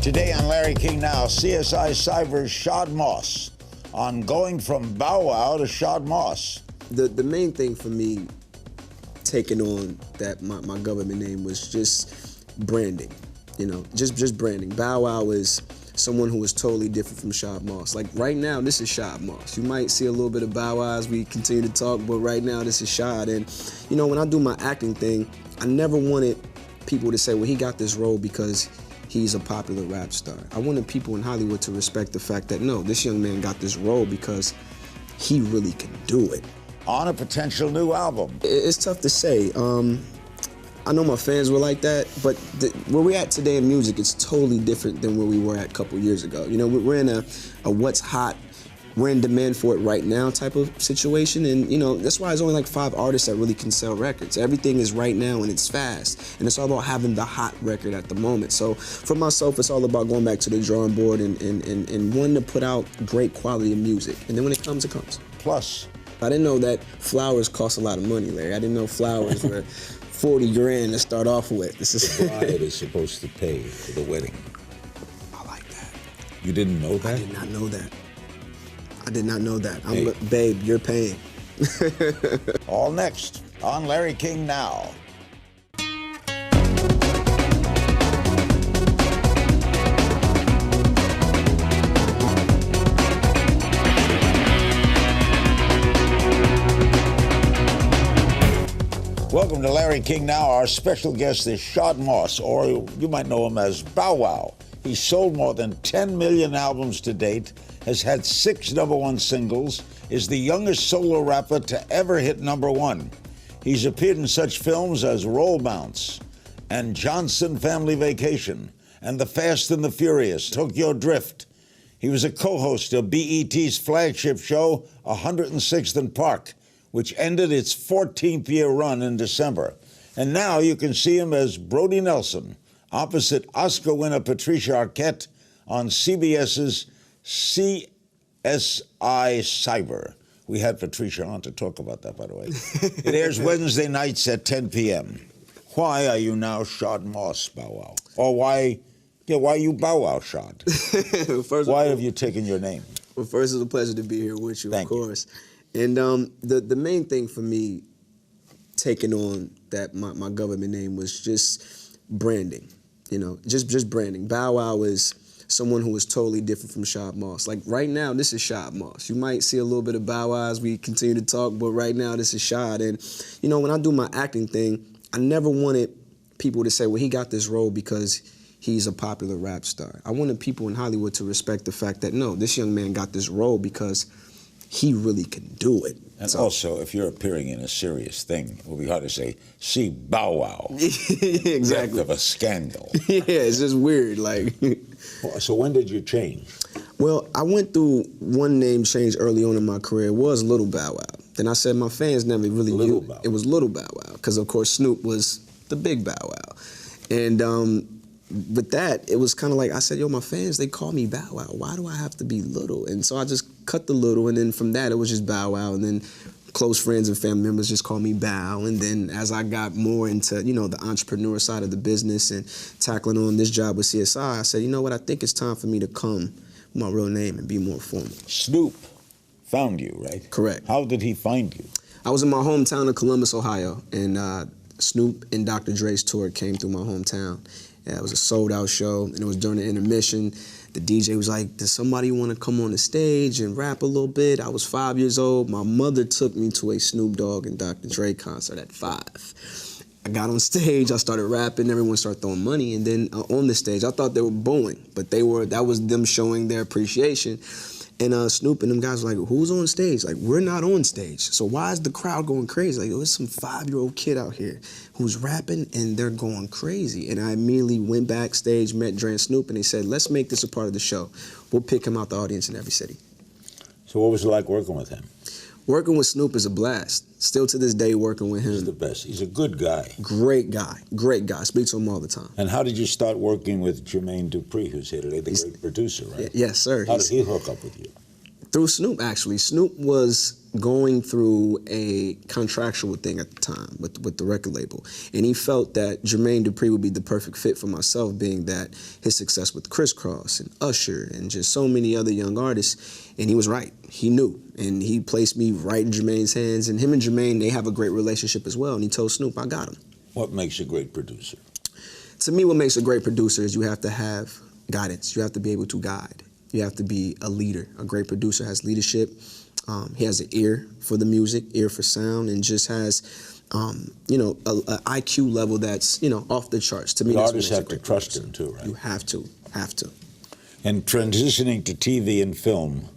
Today on Larry King Now, CSI Cyber's Shad Moss on going from Bow Wow to Shad Moss. The main thing for me taking on that my government name was just branding, just branding. Bow Wow is someone who is totally different from Shad Moss. Like right now, this is Shad Moss. You might see a little bit of Bow Wow as we continue to talk, but right now this is Shad. And when I do my acting thing, I never wanted people to say, well, he got this role because he's a popular rap star. I wanted people in Hollywood to respect the fact that, no, this young man got this role because he really can do it. On a potential new album. It's tough to say. I know my fans were like that, but where we're at today in music, it's totally different than where we were at a couple years ago. We're in a what's hot, we're in demand for it right now type of situation, and that's why there's only like 5 artists that really can sell records. Everything is right now and it's fast, and it's all about having the hot record at the moment. So for myself, it's all about going back to the drawing board and wanting to put out great quality of music, and then when it comes, it comes. Plus, I didn't know that flowers cost a lot of money, Larry. I didn't know flowers were 40 grand to start off with. This is the bride is supposed to pay for the wedding. I like that. You didn't know that? I did not know that. I did not know that. Hey. Babe, you're paying. All next on Larry King Now. Welcome to Larry King Now. Our special guest is Shad Moss, or you might know him as Bow Wow. He's sold more than 10 million albums to date, has had 6 #1 singles, is the youngest solo rapper to ever hit #1. He's appeared in such films as Roll Bounce and Johnson Family Vacation and The Fast and the Furious, Tokyo Drift. He was a co-host of BET's flagship show, 106th and Park, which ended its 14th year run in December. And now you can see him as Brody Nelson, opposite Oscar winner Patricia Arquette on CBS's CSI Cyber. We had Patricia on to talk about that, by the way. It airs Wednesday nights at 10 p.m. Why are you now Shad Moss, Bow Wow? Or why are you Bow Wow, Shad? Why have you taken your name? Well, first, it's a pleasure to be here with you, Thank of course. You. And the main thing for me taking on that my government name was just branding, just branding. Bow Wow is someone who is totally different from Shad Moss. Like right now, this is Shad Moss. You might see a little bit of Bow Wow as we continue to talk, but right now this is Shad. And when I do my acting thing, I never wanted people to say, well, he got this role because he's a popular rap star. I wanted people in Hollywood to respect the fact that, no, this young man got this role because he really can do it. And so, also, if you're appearing in a serious thing, it will be hard to say, see Bow Wow. Exactly. Death of a scandal. Yeah, it's just weird. So when did you change? Well, I went through one name change early on in my career. It was Little Bow Wow. Then I said my fans never really knew. It was Little Bow Wow, because of course Snoop was the big Bow Wow. And with that, it was kind of like, I said, my fans, they call me Bow Wow. Why do I have to be Little? And so I just cut the Little, and then from that, it was just Bow Wow. And then close friends and family members just call me Bow. And then as I got more into, the entrepreneur side of the business and tackling on this job with CSI, I said, you know what, I think it's time for me to come with my real name and be more formal. Snoop found you, right? Correct. How did he find you? I was in my hometown of Columbus, Ohio, and Snoop and Dr. Dre's tour came through my hometown. Yeah, it was a sold-out show, and it was during the intermission. The DJ was like, does somebody want to come on the stage and rap a little bit? I was 5 years old. My mother took me to a Snoop Dogg and Dr. Dre concert at 5. I got on stage, I started rapping, everyone started throwing money, and then on the stage, I thought they were booing, but that was them showing their appreciation. And Snoop and them guys were like, who's on stage? Like, we're not on stage. So why is the crowd going crazy? Like, there's some 5-year-old kid out here who's rapping and they're going crazy. And I immediately went backstage, met Dre and Snoop, and they said, let's make this a part of the show. We'll pick him out the audience in every city. So what was it like working with him? Working with Snoop is a blast. Still to this day working with him. He's the best. He's a good guy. Great guy. Great guy. Speak to him all the time. And how did you start working with Jermaine Dupri, who's here today, the great producer, right? Yes, sir. How did he hook up with you? Through Snoop, actually. Snoop was going through a contractual thing at the time with the record label. And he felt that Jermaine Dupri would be the perfect fit for myself, being that his success with Criss Cross and Usher and just so many other young artists. And he was right. He knew. And he placed me right in Jermaine's hands. And him and Jermaine, they have a great relationship as well. And he told Snoop, I got him. What makes a great producer? To me, what makes a great producer is you have to have guidance. You have to be able to guide. You have to be a leader. A great producer has leadership. He has an ear for the music, ear for sound, and just has, you know, a IQ level that's, you know, off the charts. To me, The that's artists what have makes a to great trust producer. him too, right? You have to. And transitioning to TV and film,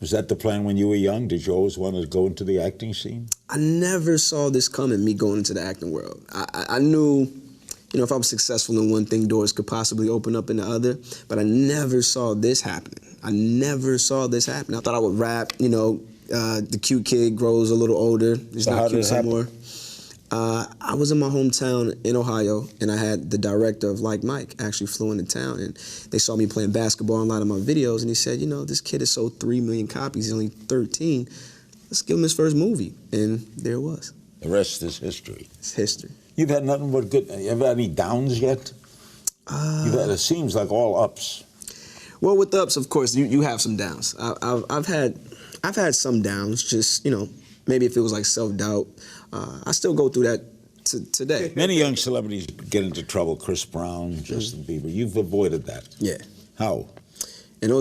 was that the plan when you were young? Did you always want to go into the acting scene? I never saw this coming, me going into the acting world. I knew, you know, if I was successful in one thing, doors could possibly open up in the other, but I never saw this happening. I never saw this happen. I thought I would rap, you know, the cute kid grows a little older. He's So how not did cute it happen? anymore. I was in my hometown in Ohio, and I had the director of Like Mike actually flew into town, and they saw me playing basketball in a lot of my videos, and he said, you know, this kid has sold 3 million copies. He's only 13. Let's give him his first movie. And there it was. The rest is history. It's history. You've had nothing but good. You ever had any downs yet? You've had, it seems like all ups. Well, with the ups, of course, you have some downs. I've had some downs. Just, you know, maybe if it was like self-doubt, I still go through that today. Many young celebrities get into trouble. Chris Brown, Justin Bieber. You've avoided that. Yeah. How? And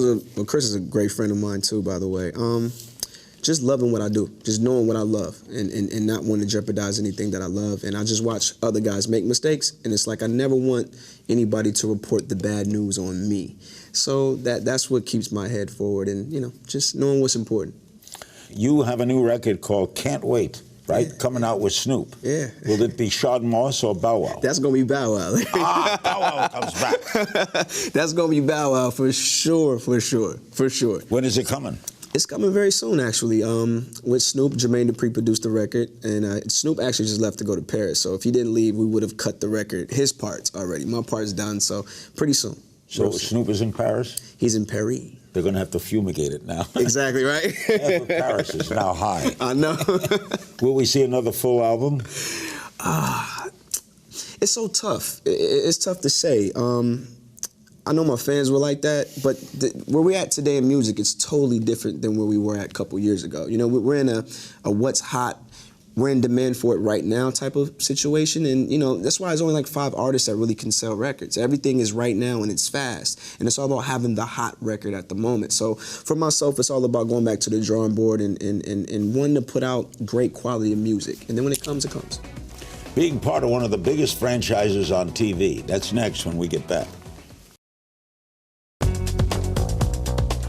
Chris is a great friend of mine too, by the way. Just loving what I do, just knowing what I love, and not wanting to jeopardize anything that I love. And I just watch other guys make mistakes, and it's like I never want anybody to report the bad news on me. So that's what keeps my head forward, and, you know, just knowing what's important. You have a new record called Can't Wait, right? Yeah. Coming out with Snoop. Yeah. Will it be Shad Moss or Bow Wow? That's gonna be Bow Wow. Bow Wow comes back. That's gonna be Bow Wow for sure. When is it coming? It's coming very soon, actually. With Snoop, Jermaine Dupri produced the record, and Snoop actually just left to go to Paris. So if he didn't leave, we would have cut the record, his parts already. My part's done, so pretty soon. So Snoop is in Paris? He's in Paris. They're going to have to fumigate it now. Exactly, right? Half of Paris is now high. I know. Will we see another full album? It's so tough. It's tough to say. I know my fans were like that, but where we're at today in music, it's totally different than where we were at a couple years ago. You know, we're in a what's hot, we're in demand for it right now type of situation, and, you know, that's why there's only like 5 artists that really can sell records. Everything is right now, and it's fast, and it's all about having the hot record at the moment. So for myself, it's all about going back to the drawing board and wanting to put out great quality of music, and then when it comes, it comes. Being part of one of the biggest franchises on TV. That's next when we get back.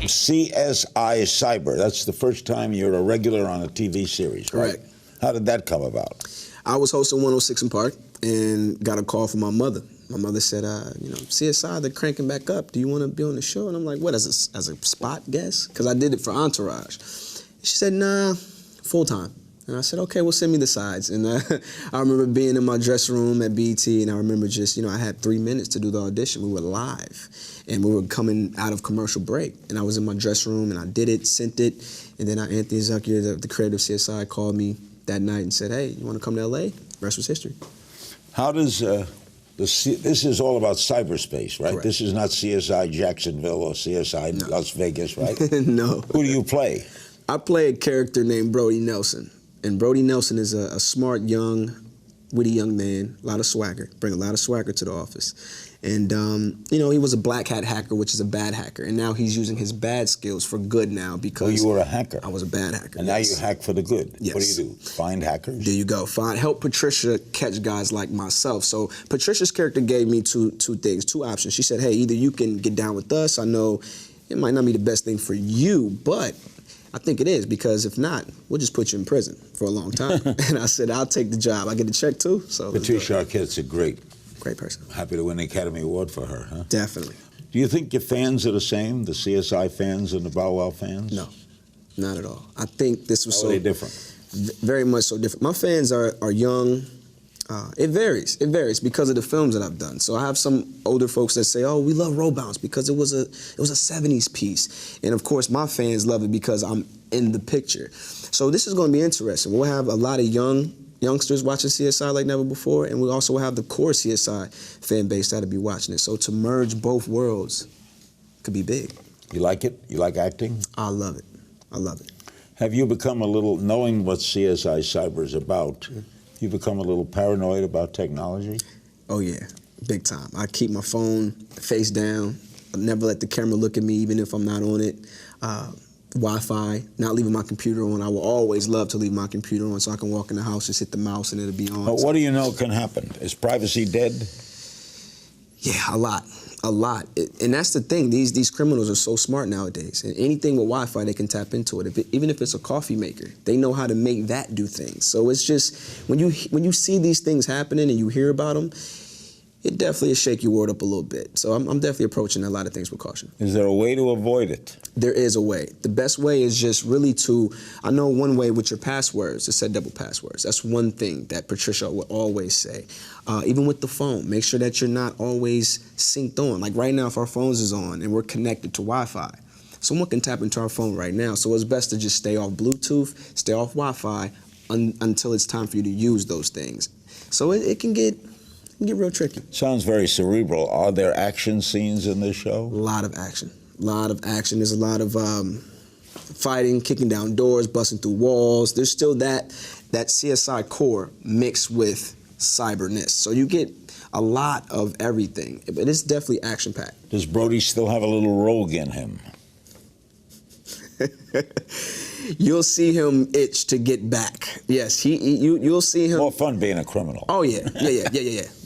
CSI Cyber. That's the first time you're a regular on a TV series, right? Correct. How did that come about? I was hosting 106 in Park and got a call from my mother. My mother said, you know, CSI, they're cranking back up. Do you want to be on the show? And I'm like, what, as a spot guest? Because I did it for Entourage. She said, nah, full time. And I said, okay, well, send me the sides. And I remember being in my dressing room at BET, and I remember just, you know, I had 3 minutes to do the audition. We were live, and we were coming out of commercial break. And I was in my dressing room, and I did it, sent it, and then Anthony Zucker, the creator of CSI, called me that night and said, hey, you want to come to LA? The rest was history. How does this is all about cyberspace, right? Correct. This is not CSI Jacksonville or CSI Las Vegas, right? No. Who do you play? I play a character named Brody Nelson. And Brody Nelson is a smart, young, witty young man, a lot of swagger, bring a lot of swagger to the office. And, you know, he was a black hat hacker, which is a bad hacker. And now he's using his bad skills for good now because... Oh, you were a hacker. I was a bad hacker. And now you hack for the good. Yes. What do you do? Find hackers? There you go. Help Patricia catch guys like myself. So Patricia's character gave me two things, 2 options. She said, hey, either you can get down with us. I know it might not be the best thing for you, but I think it is, because if not, we'll just put you in prison for a long time. And I said, I'll take the job. I get a check too. So Patricia Arquette's a great person. Happy to win the Academy Award for her, huh? Definitely. Do you think your fans are the same, the CSI fans and the Bow Wow fans? No, not at all. I think this was How are they different? Very much so different. My fans are young, It varies. It varies because of the films that I've done. So I have some older folks that say, "Oh, we love Roll Bounce because it was a '70s piece," and of course my fans love it because I'm in the picture. So this is going to be interesting. We'll have a lot of youngsters watching CSI like never before, and we also have the core CSI fan base that'll be watching it. So to merge both worlds could be big. You like it? You like acting? I love it. I love it. Have you become a little, knowing what CSI Cyber is about, you become a little paranoid about technology? Oh yeah, big time. I keep my phone face down. I never let the camera look at me even if I'm not on it. Wi-Fi, not leaving my computer on. I will always love to leave my computer on so I can walk in the house, just hit the mouse and it'll be on. But what do you know can happen? Is privacy dead? Yeah, a lot. And that's the thing. These criminals are so smart nowadays. And anything with Wi-Fi, they can tap into it. Even if it's a coffee maker, they know how to make that do things. So it's just, when you see these things happening and you hear about them, it definitely will shake your world up a little bit. So I'm definitely approaching a lot of things with caution. Is there a way to avoid it? There is a way. The best way is just really I know one way with your passwords, to set double passwords. That's one thing that Patricia would always say. Even with the phone, make sure that you're not always synced on. Like right now, if our phones is on and we're connected to Wi-Fi, someone can tap into our phone right now. So it's best to just stay off Bluetooth, stay off Wi-Fi until it's time for you to use those things. So it can get real tricky. Sounds very cerebral. Are there action scenes in this show? A lot of action. There's a lot of fighting, kicking down doors, busting through walls. There's still that CSI core mixed with cyberness. So you get a lot of everything. But it's definitely action-packed. Does Brody still have a little rogue in him? You'll see him itch to get back. Yes, you'll see him. More fun being a criminal. Oh yeah,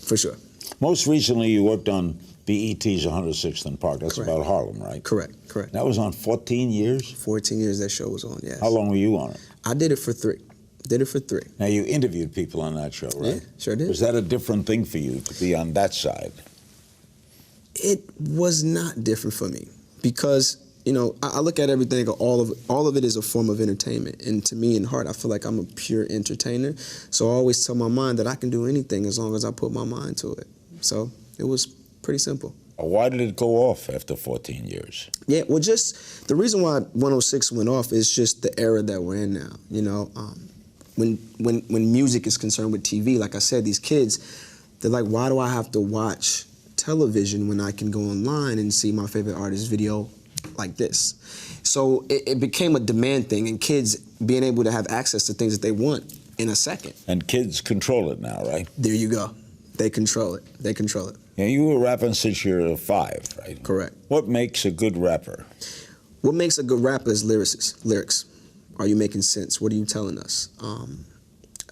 for sure. Most recently, you worked on BET's 106th and Park. That's Correct. about Harlem, right? Correct. That was on 14 years? 14 years that show was on, yes. How long were you on it? I did it for 3. Now, you interviewed people on that show, right? Yeah, sure did. Was that a different thing for you to be on that side? It was not different for me because, I look at everything, all of it is a form of entertainment. And to me, in heart, I feel like I'm a pure entertainer. So I always tell my mind that I can do anything as long as I put my mind to it. So it was pretty simple. Why did it go off after 14 years? Yeah, well, just the reason why 106 went off is just the era that we're in now. When music is concerned with TV, like I said, these kids, they're like, why do I have to watch television when I can go online and see my favorite artist's video like this? So it became a demand thing, and kids being able to have access to things that they want in a second. And kids control it now, right? There you go. They control it. Yeah, you were rapping since you were 5, right? Correct. What makes a good rapper? What makes a good rapper is lyrics. Are you making sense? What are you telling us?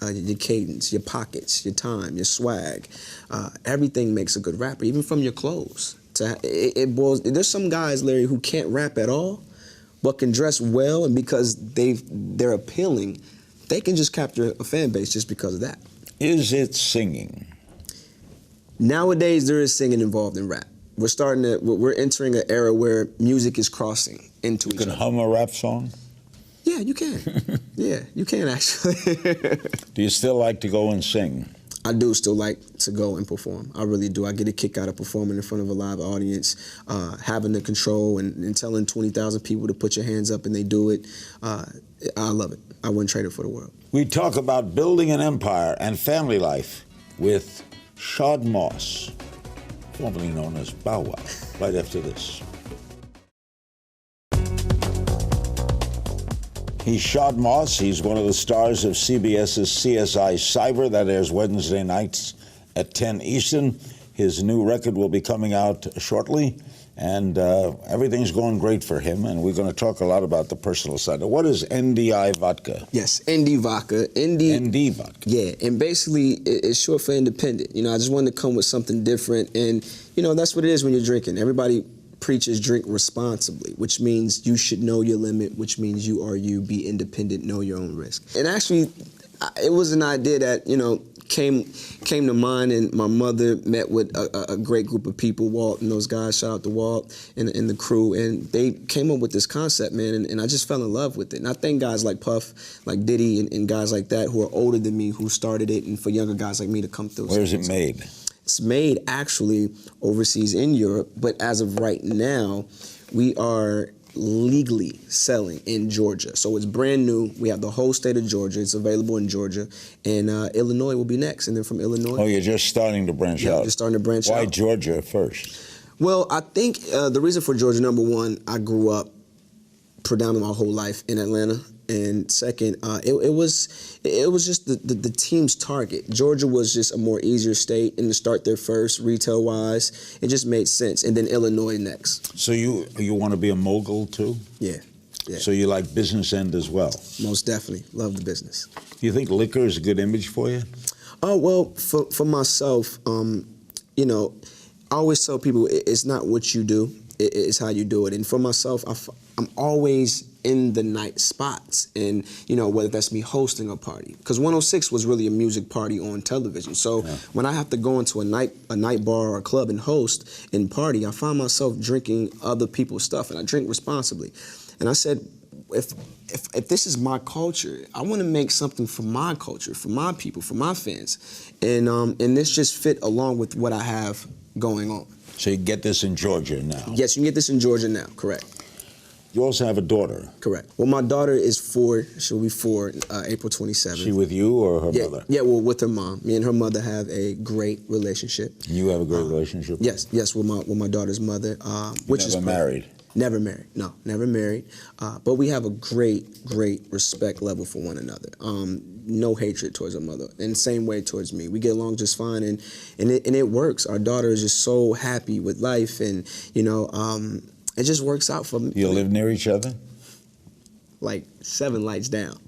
Your cadence, your pockets, your time, your swag. Everything makes a good rapper, even from your clothes. There's some guys, Larry, who can't rap at all, but can dress well, and because they're appealing, they can just capture a fan base just because of that. Is it singing? Nowadays, there is singing involved in rap. We're entering an era where music is crossing into each other. You can hum a rap song? Yeah, you can. Yeah, you can actually. Do you still like to go and sing? I do still like to go and perform. I really do. I get a kick out of performing in front of a live audience, having the control and telling 20,000 people to put your hands up and they do it. I love it. I wouldn't trade it for the world. We talk about building an empire and family life with Shad Moss, formerly known as Bow Wow, right after this. He's Shad Moss. He's one of the stars of CBS's CSI Cyber. That airs Wednesday nights at 10 Eastern. His new record will be coming out shortly, and everything's going great for him, and we're going to talk a lot about the personal side. What is NDI Vodka? Yes, ND Vodka. ND Vodka. Yeah, and basically it's short for independent. I just wanted to come with something different, and, that's what it is when you're drinking. Everybody preaches drink responsibly, which means you should know your limit, which means you are you, be independent, know your own risk. And actually, it was an idea that, came to mind, and my mother met with a great group of people, Walt and those guys, shout out to Walt and the crew, and they came up with this concept, man, and I just fell in love with it. And I thank guys like Puff, like Diddy, and guys like that who are older than me who started it, and for younger guys like me to come through. Where is it made? It's made actually overseas in Europe, but as of right now, we are legally selling in Georgia. So it's brand new. We have the whole state of Georgia. It's available in Georgia. And Illinois will be next. And then from Illinois. Oh, you're just starting to branch out. Just starting to branch out. Why Georgia first? Well, I think the reason for Georgia, number one, I grew up predominantly my whole life in Atlanta. And second, it was just the team's target. Georgia was just a more easier state, and to start there first, retail-wise, it just made sense. And then Illinois next. So you want to be a mogul too? Yeah. So you like business end as well? Most definitely. Love the business. Do you think liquor is a good image for you? Oh, well, for myself, you know, I always tell people it's not what you do, it's how you do it. And for myself, I'm always in the night spots, and you know, whether that's me hosting a party, because 106 was really a music party on television. So when I have to go into a night bar or a club and host and party, I find myself drinking other people's stuff, and I drink responsibly. And I said, if this is my culture, I want to make something for my culture, for my people, for my fans, and this just fit along with what I have going on. So you get this in Georgia now? Yes, you can get this in Georgia now, correct. You also have a daughter. Correct. Well, my daughter is 4. She'll be 4 April 27th. She with you or her mother? Yeah, well, with her mom. Me and her mother have a great relationship. And you have a great relationship? Yes, with my daughter's mother. Which is married? Never married. No, never married. But we have a great respect level for one another. No hatred towards her mother, and same way towards me. We get along just fine, and it works. Our daughter is just so happy with life, and you know. It just works out for me. You live near each other? Like 7 lights down.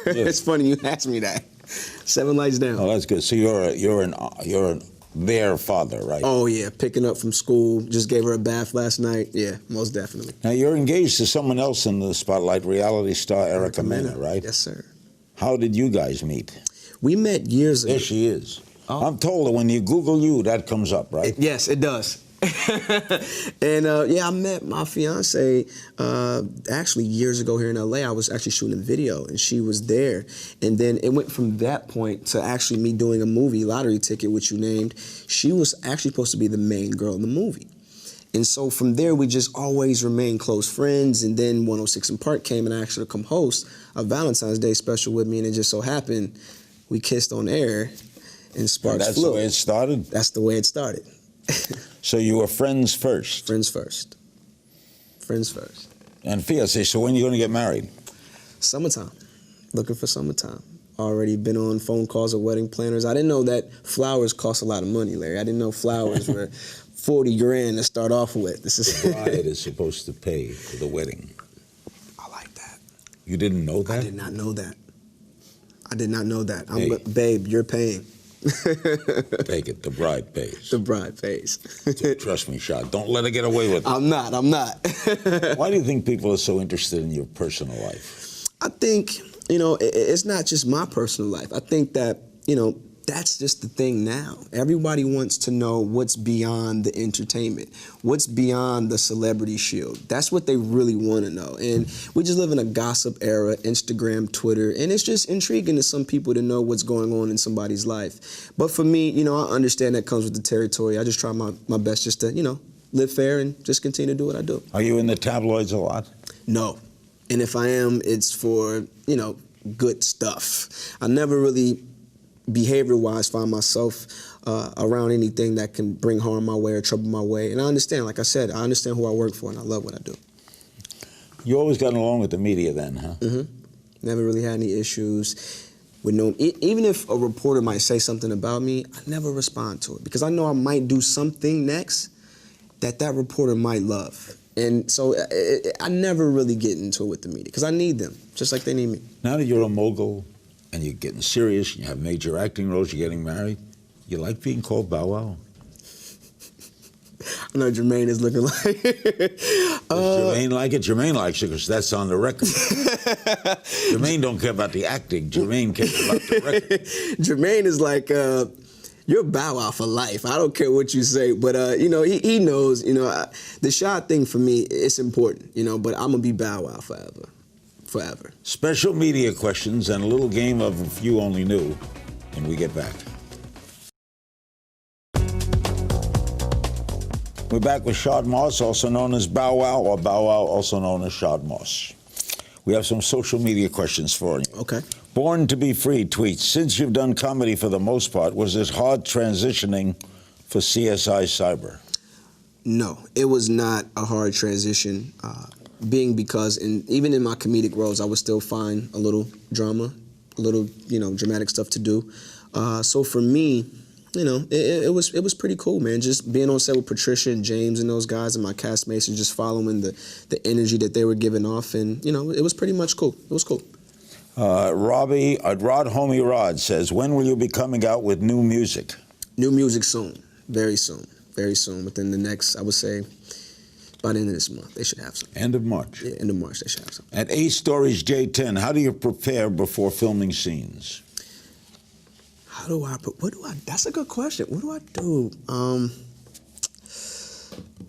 It's funny you asked me that. 7 lights down. Oh, that's good. So you're their father, right? Oh yeah, picking up from school. Just gave her a bath last night. Yeah, most definitely. Now you're engaged to someone else in the spotlight, reality star Erica Mena, right? Yes, sir. How did you guys meet? We met years ago. There she is. Oh. I'm told that when you Google you, that comes up, right? Yes, it does. And yeah, I met my fiance actually years ago here in LA. I was actually shooting a video, and she was there. And then it went from that point to actually me doing a movie, Lottery Ticket, which you named. She was actually supposed to be the main girl in the movie. And so from there, we just always remained close friends. And then 106 & Park came and asked her to come host a Valentine's Day special with me. And it just so happened we kissed on air, and sparks that's flew. the way it started? That's the way it started. So you were friends first? Friends first. Friends first. And fiancé, so when are you going to get married? Summertime. Looking for summertime. Already been on phone calls with wedding planners. I didn't know that flowers cost a lot of money, Larry. I didn't know flowers were 40 grand to start off with. The bride is supposed to pay for the wedding. I like that. You didn't know that? I did not know that. I did not know that. Hey. Babe, you're paying. Take it. The bride pays. The bride pays. Trust me, Shad. Don't let her get away with it. I'm not. Why do you think people are so interested in your personal life? I think, you know, it's not just my personal life. I think that, you know, that's just the thing now. Everybody wants to know what's beyond the entertainment, what's beyond the celebrity shield. That's what they really want to know. And we just live in a gossip era, Instagram, Twitter, and it's just intriguing to some people to know what's going on in somebody's life. But for me, you know, I understand that comes with the territory. I just try my best just to, you know, live fair and just continue to do what I do. Are you in the tabloids a lot? No. And if I am, it's for, you know, good stuff. I never really behavior-wise find myself around anything that can bring harm my way or trouble my way. And I understand, like I said, I understand who I work for, and I love what I do. You always got along with the media then, huh? Mm-hmm. Never really had any issues with no, even if a reporter might say something about me, I never respond to it because I know I might do something next that reporter might love. And so I never really get into it with the media because I need them, just like they need me. Now that you're a mogul, and you're getting serious, you have major acting roles, you're getting married, you like being called Bow Wow? I know Jermaine is looking like Does Jermaine like it? Jermaine likes it because that's on the record. Jermaine don't care about the acting. Jermaine cares about the record. Jermaine is like, you're Bow Wow for life. I don't care what you say, but he knows. The shot thing for me, it's important. But I'm gonna be Bow Wow forever. Special media questions and a little game of If You Only Knew when we get back. We're back with Shad Moss, also known as Bow Wow, or Bow Wow, also known as Shad Moss. We have some social media questions for you. Okay. Born to be Free tweets, since you've done comedy for the most part, was it hard transitioning for CSI Cyber? No, it was not a hard transition, because even in my comedic roles, I would still find a little drama, a little, dramatic stuff to do. So for me, it was pretty cool, man. Just being on set with Patricia and James and those guys and my castmates and just following the energy that they were giving off, and it was pretty much cool. It was cool. Rod Homie Rod says, when will you be coming out with new music? New music soon, very soon, within the next, I would say, by the end of this month, they should have some. End of March? Yeah, end of March, they should have some. At A Stories J10, how do you prepare before filming scenes? That's a good question. What do I do?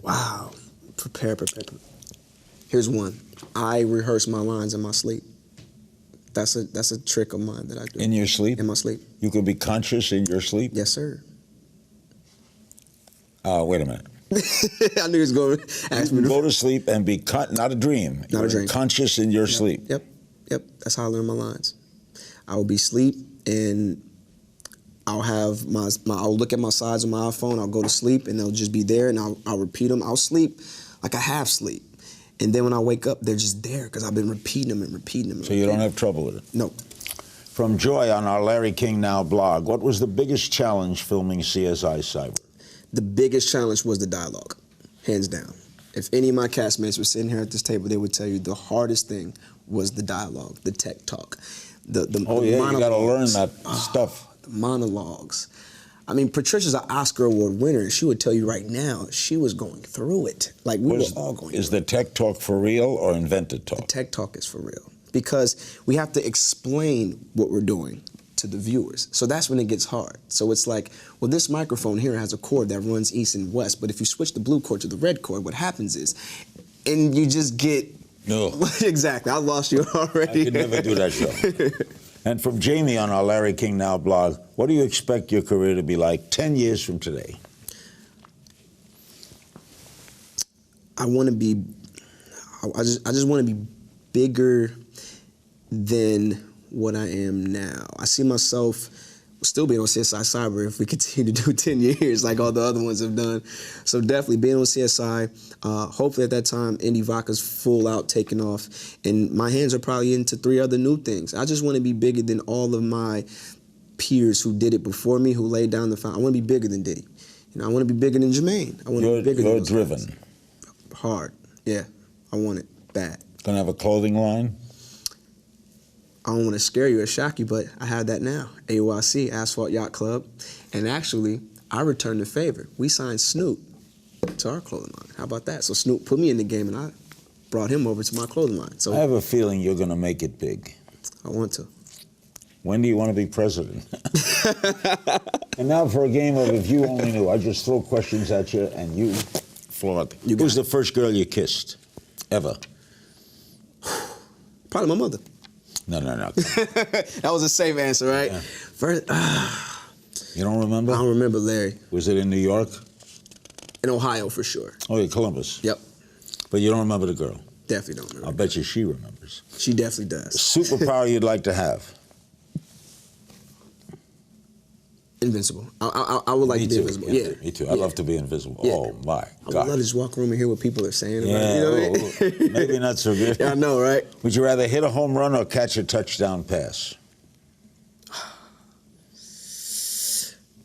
Wow, prepare. Here's one. I rehearse my lines in my sleep. That's a trick of mine that I do. In your sleep? In my sleep. You can be conscious in your sleep? Yes, sir. Wait a minute. I knew he was going to ask me to go to sleep and be not a dream. Not a dream. Conscious in your sleep. Yep. That's how I learn my lines. I will be asleep and I'll have I'll look at my sides on my iPhone. I'll go to sleep and they'll just be there and I'll repeat them. I'll sleep like I half sleep. And then when I wake up, they're just there because I've been repeating them. So you don't have trouble with it? No. From Joy on our Larry King Now blog, what was the biggest challenge filming CSI Cyber? The biggest challenge was the dialogue, hands down. If any of my castmates were sitting here at this table, they would tell you the hardest thing was the dialogue, the tech talk. The you got to learn that stuff. The monologues. I mean, Patricia's an Oscar Award winner, and she would tell you right now she was going through it. Like, we were all going through it. Is the tech talk for real or invented talk? The tech talk is for real because we have to explain what we're doing to the viewers. So that's when it gets hard. So it's like, well, this microphone here has a cord that runs east and west, but if you switch the blue cord to the red cord, what happens is, and you just get... No. Exactly. I lost you already. I could never do that show. And from Jamie on our Larry King Now blog, what do you expect your career to be like 10 years from today? I want to be, I just want to be bigger than what I am now. I see myself still being on CSI Cyber if we continue to do 10 years like all the other ones have done. So definitely being on CSI, hopefully at that time, Indie Vodka's full out, taking off, and my hands are probably into 3 other new things. I just want to be bigger than all of my peers who did it before me, who laid down the foundation. I want to be bigger than Diddy. I want to be bigger than Jermaine. I want to be bigger than those driven. guys. Hard. Yeah, I want it bad. Gonna have a clothing line? I don't want to scare you or shock you, but I have that now. AYC, Asphalt Yacht Club. And actually, I returned the favor. We signed Snoop to our clothing line. How about that? So Snoop put me in the game, and I brought him over to my clothing line. So I have a feeling you're going to make it big. I want to. When do you want to be president? And now for a game of If You Only Knew. I just throw questions at you, and you flog. Who's the first girl you kissed, ever? Probably my mother. No. That was a safe answer, right? Yeah. First, you don't remember? I don't remember, Larry. Was it in New York? In Ohio, for sure. Oh, yeah, Columbus. Yep. But you don't remember the girl? Definitely don't remember. I'll bet you she remembers. She definitely does. Superpower you'd like to have? Invincible. I would like to be invisible. Yeah. Me too. I'd love to be invisible. Yeah. Oh, my God. I would love to just walk around and hear what people are saying. Yeah, about it, you know what I mean? Maybe not so good. Yeah, I know, right? Would you rather hit a home run or catch a touchdown pass?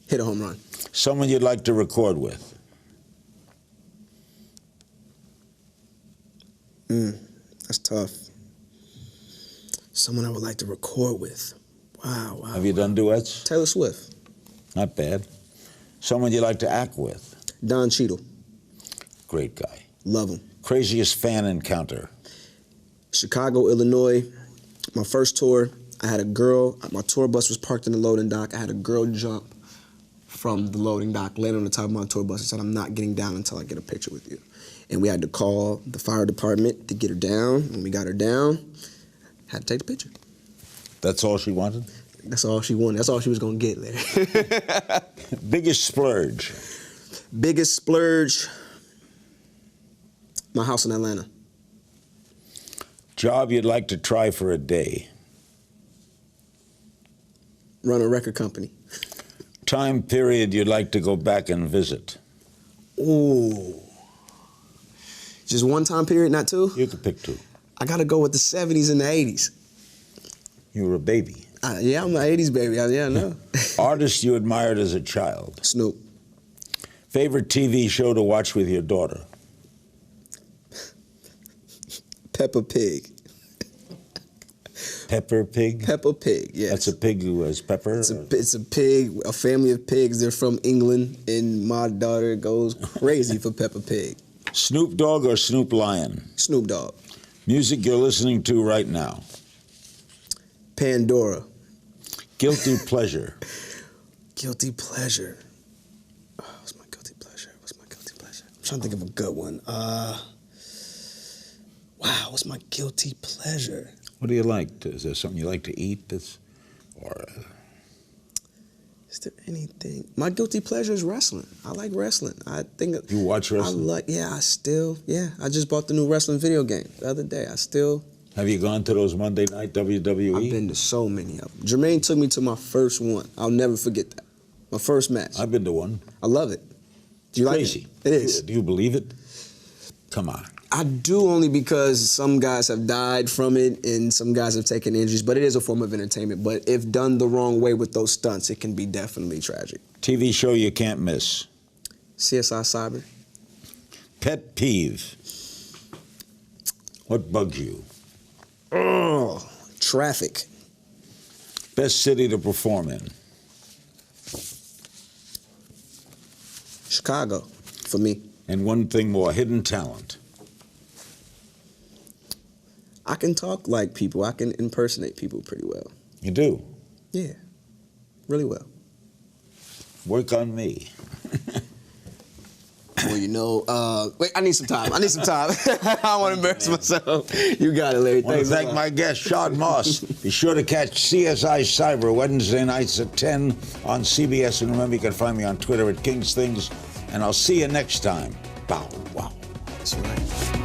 Hit a home run. Someone you'd like to record with? That's tough. Someone I would like to record with. Wow. Have you done duets? Taylor Swift. Not bad. Someone you like to act with? Don Cheadle. Great guy. Love him. Craziest fan encounter? Chicago, Illinois. my first tour, I had a girl, my tour bus was parked in the loading dock. I had a girl jump from the loading dock, land on the top of my tour bus and said, I'm not getting down until I get a picture with you. And we had to call the fire department to get her down. When we got her down, had to take the picture. That's all she wanted? That's all she wanted. That's all she was gonna get later. Biggest splurge? Biggest splurge, my house in Atlanta. Job you'd like to try for a day? Run a record company. Time period you'd like to go back and visit? Ooh. Just one time period, not two? You could pick two. I gotta go with the 70s and the 80s. You were a baby. Yeah, I'm an 80s baby. Yeah, I know. Artist you admired as a child? Snoop. Favorite TV show to watch with your daughter? Peppa Pig. Pepper Pig? Peppa Pig, yes. That's a pig who has pepper? It's a pig, a family of pigs. They're from England, and my daughter goes crazy for Peppa Pig. Snoop Dogg or Snoop Lion? Snoop Dogg. Music you're listening to right now? Pandora. Guilty pleasure? Guilty pleasure. Oh, what's my guilty pleasure? I'm trying to think of a good one. Wow, what's my guilty pleasure? What do you like? Is there something you like to eat that's, or? Is there anything? My guilty pleasure is wrestling. I like wrestling. I think You watch wrestling? I just bought the new wrestling video game the other day. Have you gone to those Monday night WWE? I've been to so many of them. Jermaine took me to my first one. I'll never forget that. My first match. I've been to one. I love it. Do you Crazy. like it? It is. Do you believe it? Come on. I do, only because some guys have died from it and some guys have taken injuries, but it is a form of entertainment. But if done the wrong way with those stunts, it can be definitely tragic. TV show you can't miss? CSI Cyber. Pet peeve? What bugs you? Oh, traffic. Best city to perform in? Chicago, for me. And one thing more, hidden talent? I can talk like people. I can impersonate people pretty well. You do? Yeah, really well. Work on me. Well, you know, wait, I need some time. I don't want to embarrass myself. You got it, Larry. I want to thank my guest, Shad Moss. Be sure to catch CSI Cyber Wednesday nights at 10 on CBS. And remember, you can find me on Twitter at King's Things. And I'll see you next time. Bow wow. That's right.